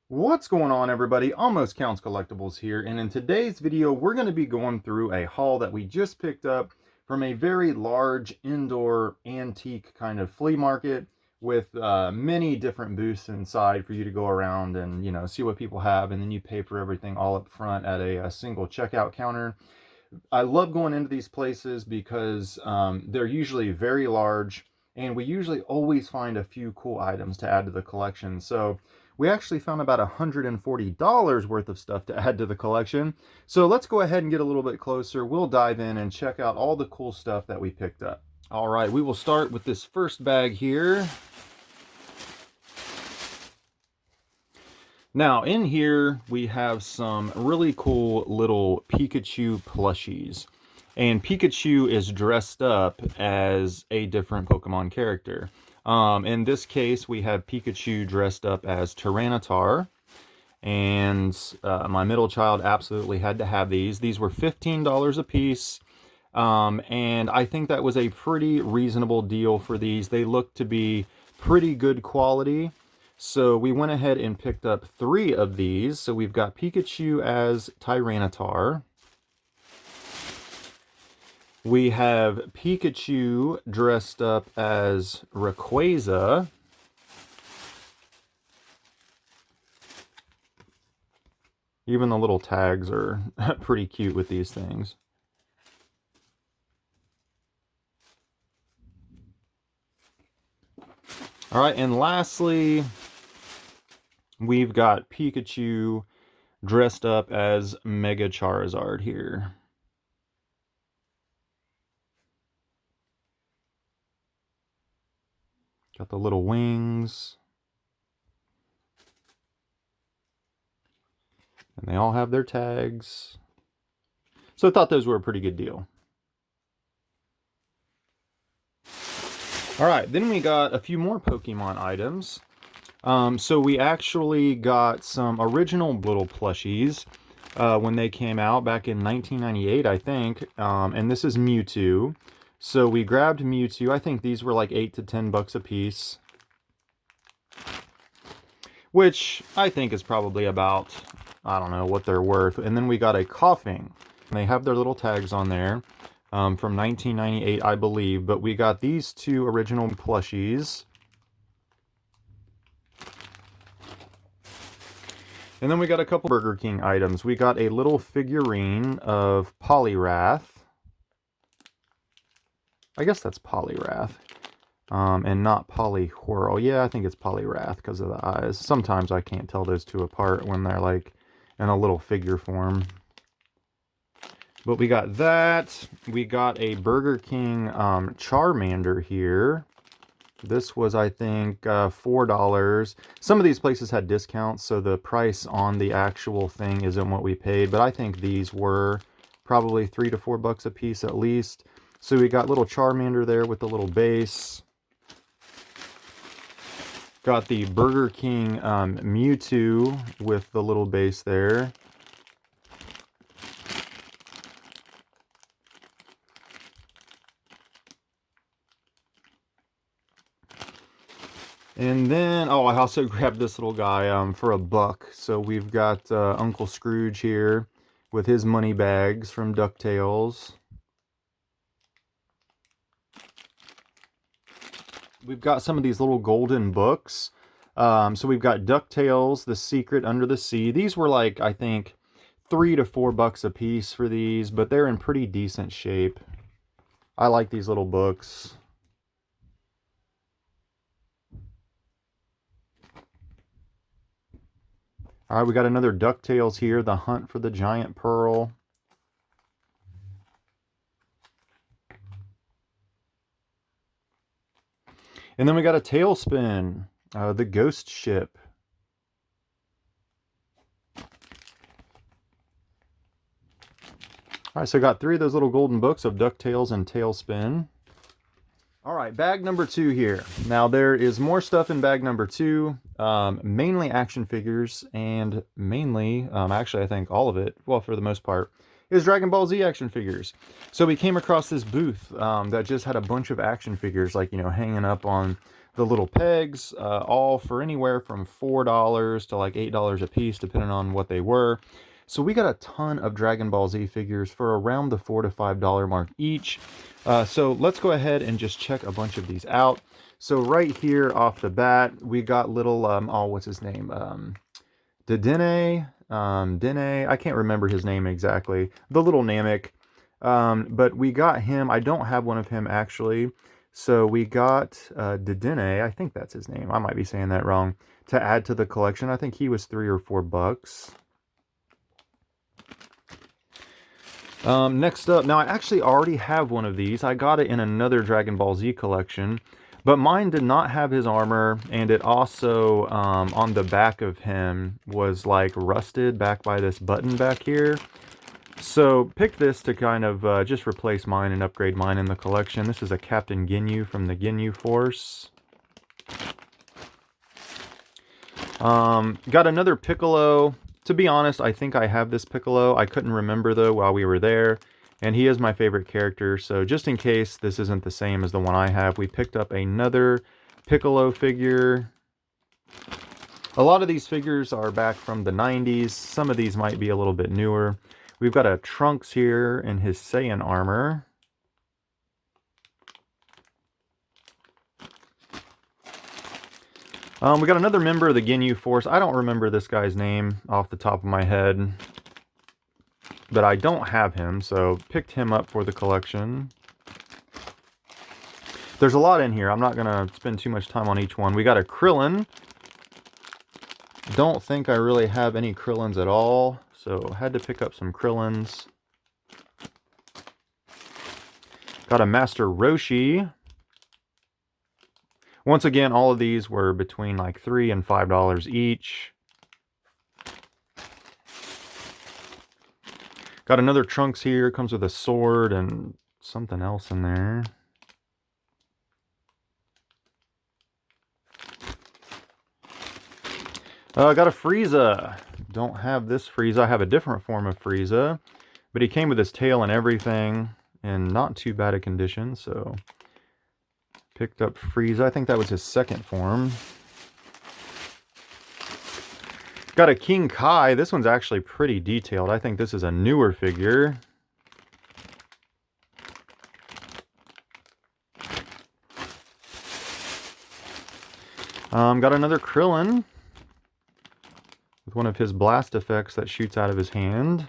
What's going on, everybody? Almost Counts Collectibles here, and in today's video we're going to be going through a haul that we just picked up from a very large indoor antique kind of flea market with many different booths inside for you to go around and see what people have, and then you pay for everything all up front at a single checkout counter. I love going into these places because they're usually very large, and we usually always find a few cool items to add to the collection. So we actually found about $140 worth of stuff to add to the collection. So let's go ahead and get a little bit closer. We'll dive in and check out all the cool stuff that we picked up. All right, we will start with this first bag here. Now, in here, we have some really cool little Pikachu plushies. And Pikachu is dressed up as a different Pokemon character. In this case, we have Pikachu dressed up as Tyranitar. And my middle child absolutely had to have these. These were $15 a piece. And I think that was a pretty reasonable deal for these. They look to be pretty good quality. So we went ahead and picked up 3 of these. So we've got Pikachu as Tyranitar. We have Pikachu dressed up as Rayquaza. Even the little tags are pretty cute with these things. All right, and lastly, we've got Pikachu dressed up as Mega Charizard here. Got the little wings. And they all have their tags. So I thought those were a pretty good deal. All right, then we got a few more Pokemon items. So we actually got some original little plushies when they came out back in 1998, I think. And this is Mewtwo. So we grabbed Mewtwo. I think these were like $8 to $10 a piece. Which I think is probably about, I don't know what they're worth. And then we got a Coughing. They have their little tags on there. From 1998, I believe, but we got these 2 original plushies. And then we got a couple Burger King items. We got a little figurine of Poliwrath. I guess that's Poliwrath. And not Poliwhirl. Yeah, I think it's Poliwrath because of the eyes. Sometimes I can't tell those 2 apart when they're like in a little figure form. But we got that. We got a Burger King Charmander here. This was, I think, $4. Some of these places had discounts, so the price on the actual thing isn't what we paid. But I think these were probably $3 to $4 a piece at least. So we got little Charmander there with the little base. Got the Burger King Mewtwo with the little base there. And then, oh, I also grabbed this little guy for $1. So we've got Uncle Scrooge here with his money bags from DuckTales. We've got some of these little golden books. So we've got DuckTales, The Secret Under the Sea. These were like, I think, $3 to $4 a piece for these, but they're in pretty decent shape. I like these little books. All right, we got another DuckTales here, The Hunt for the Giant Pearl. And then we got a Tailspin, The Ghost Ship. All right, so I got 3 of those little golden books of DuckTales and Tailspin. All right, bag number 2 here. Now, there is more stuff in bag number 2, mainly action figures, and mainly, actually, I think all of it, well, for the most part, is Dragon Ball Z action figures. So we came across this booth that just had a bunch of action figures, like, hanging up on the little pegs, all for anywhere from $4 to like $8 a piece, depending on what they were. So we got a ton of Dragon Ball Z figures for around the $4 to $5 mark each. So let's go ahead and just check a bunch of these out. So right here off the bat, we got little, what's his name? Dene, I can't remember his name exactly. The little Namek. But we got him. I don't have one of him actually. So we got Dedenne, I think that's his name. I might be saying that wrong. To add to the collection. I think he was $3 or $4. Next up, now I actually already have one of these. I got it in another Dragon Ball Z collection. But mine did not have his armor, and it also, on the back of him, was like rusted back by this button back here. So picked this to kind of just replace mine and upgrade mine in the collection. This is a Captain Ginyu from the Ginyu Force. Got another Piccolo. To be honest, I think I have this Piccolo. I couldn't remember though while we were there. And he is my favorite character, so just in case this isn't the same as the one I have, we picked up another Piccolo figure. A lot of these figures are back from the 90s. Some of these might be a little bit newer. We've got a Trunks here in his Saiyan armor. We got another member of the Ginyu Force. I don't remember this guy's name off the top of my head. But I don't have him, so picked him up for the collection. There's a lot in here. I'm not going to spend too much time on each one. We got a Krillin. Don't think I really have any Krillins at all, so had to pick up some Krillins. Got a Master Roshi. Once again, all of these were between like $3 and $5 each. Got another Trunks here. Comes with a sword and something else in there. Got a Frieza. Don't have this Frieza. I have a different form of Frieza. But he came with his tail and everything in not too bad a condition. So picked up Frieza. I think that was his second form. Got a King Kai. This one's actually pretty detailed. I think this is a newer figure. Got another Krillin with one of his blast effects that shoots out of his hand.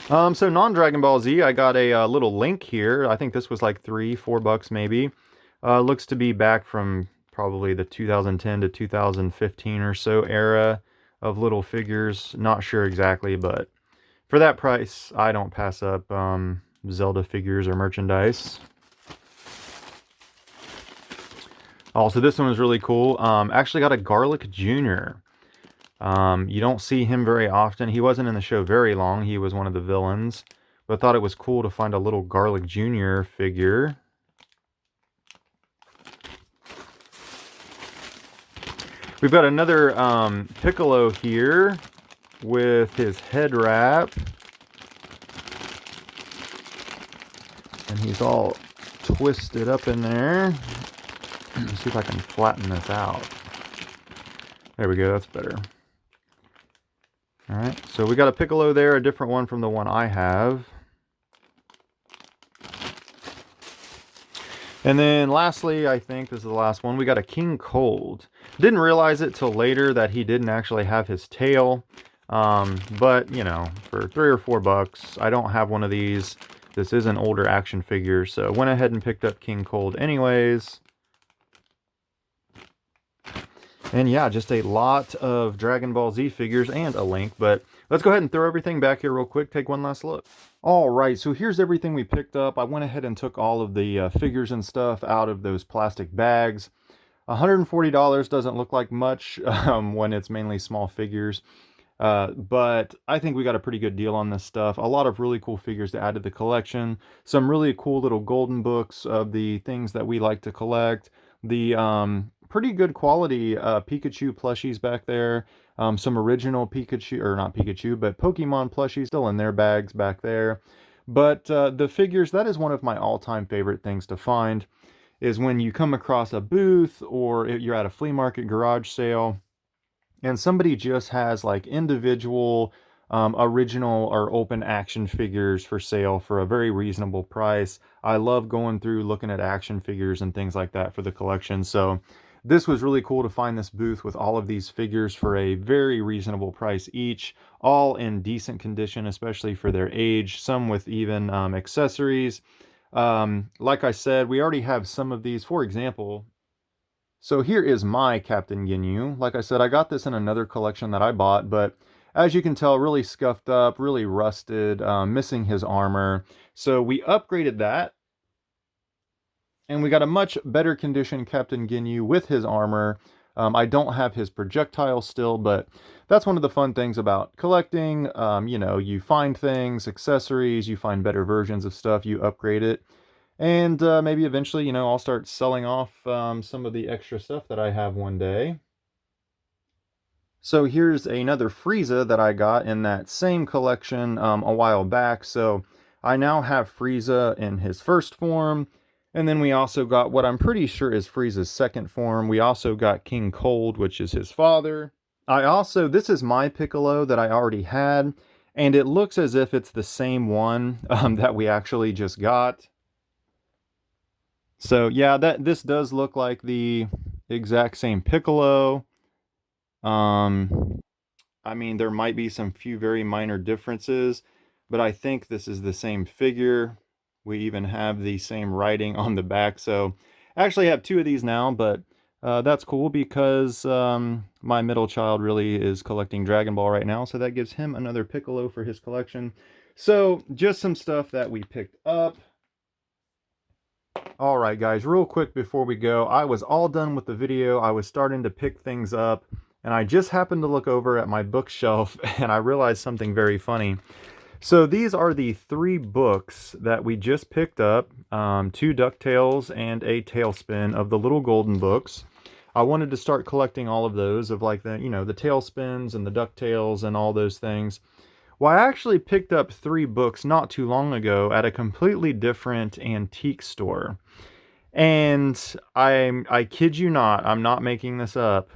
So non-Dragon Ball Z, I got a little Link here. I think this was like $3, $4 maybe. Looks to be back from probably the 2010 to 2015 or so era of little figures. Not sure exactly, but for that price, I don't pass up Zelda figures or merchandise. Also, this one was really cool. Actually got a Garlic Jr. You don't see him very often. He wasn't in the show very long. He was one of the villains. But I thought it was cool to find a little Garlic Jr. figure. We've got another Piccolo here with his head wrap. And he's all twisted up in there. Let's see if I can flatten this out. There we go, that's better. Alright, so we got a Piccolo there, a different one from the one I have. And then lastly, I think this is the last one, we got a King Cold. Didn't realize it till later that he didn't actually have his tail. But, you know, for $3 or $4, I don't have one of these. This is an older action figure, so went ahead and picked up King Cold anyways. And yeah, just a lot of Dragon Ball Z figures and a Link, but let's go ahead and throw everything back here real quick, take one last look. Alright, so here's everything we picked up. I went ahead and took all of the figures and stuff out of those plastic bags. $140 doesn't look like much when it's mainly small figures, but I think we got a pretty good deal on this stuff. A lot of really cool figures to add to the collection. Some really cool little golden books of the things that we like to collect. The pretty good quality Pikachu plushies back there. Some original Pikachu, or not Pikachu, but Pokemon plushies still in their bags back there. But the figures, that is one of my all-time favorite things to find, is when you come across a booth or you're at a flea market garage sale and somebody just has like individual original or open action figures for sale for a very reasonable price. I love going through looking at action figures and things like that for the collection. So this was really cool to find this booth with all of these figures for a very reasonable price each, all in decent condition, especially for their age, some with even accessories. Like I said, we already have some of these. For example, so here is my Captain Ginyu. Like I said, I got this in another collection that I bought, but as you can tell, really scuffed up, really rusted, missing his armor. So we upgraded that, and we got a much better condition Captain Ginyu with his armor. I don't have his projectile still, but that's one of the fun things about collecting. You know, you find things, accessories, you find better versions of stuff, you upgrade it. And maybe eventually, you know, I'll start selling off some of the extra stuff that I have one day. So here's another Frieza that I got in that same collection a while back. So I now have Frieza in his first form. And then we also got what I'm pretty sure is Frieza's second form. We also got King Cold, which is his father. This is my Piccolo that I already had. And it looks as if it's the same one that we actually just got. So yeah, this does look like the exact same Piccolo. I mean, there might be some few very minor differences, but I think this is the same figure. We even have the same writing on the back. So I actually have two of these now, but that's cool because my middle child really is collecting Dragon Ball right now. So that gives him another Piccolo for his collection. So just some stuff that we picked up. Alright guys, real quick before we go, I was all done with the video. I was starting to pick things up, and I just happened to look over at my bookshelf and I realized something very funny. So these are the 3 books that we just picked up, 2 DuckTales and a Tailspin of the little golden books. I wanted to start collecting all of those of like the, you know, the Tailspins and the DuckTales and all those things. Well, I actually picked up 3 books not too long ago at a completely different antique store. And I kid you not, I'm not making this up.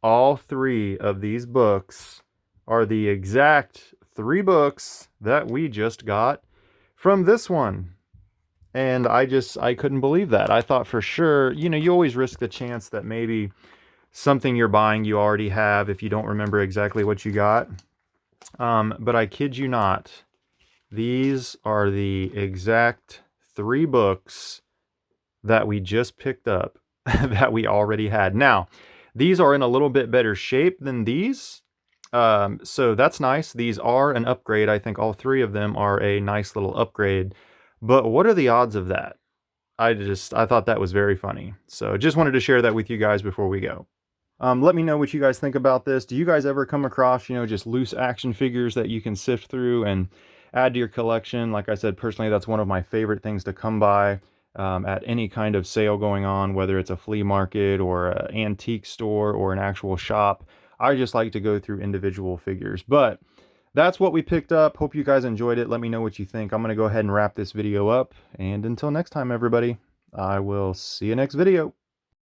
All 3 of these books are the exact 3 books that we just got from this one. And I couldn't believe that. I thought for sure, you know, you always risk the chance that maybe something you're buying you already have if you don't remember exactly what you got. But I kid you not, these are the exact 3 books that we just picked up that we already had. Now, these are in a little bit better shape than these. So that's nice. These are an upgrade. I think all 3 of them are a nice little upgrade. But what are the odds of that? I thought that was very funny. So just wanted to share that with you guys before we go. Let me know what you guys think about this. Do you guys ever come across, you know, just loose action figures that you can sift through and add to your collection? Like I said, personally, that's one of my favorite things to come by at any kind of sale going on, whether it's a flea market or an antique store or an actual shop. I just like to go through individual figures. But that's what we picked up. Hope you guys enjoyed it. Let me know what you think. I'm going to go ahead and wrap this video up. And until next time, everybody, I will see you next video.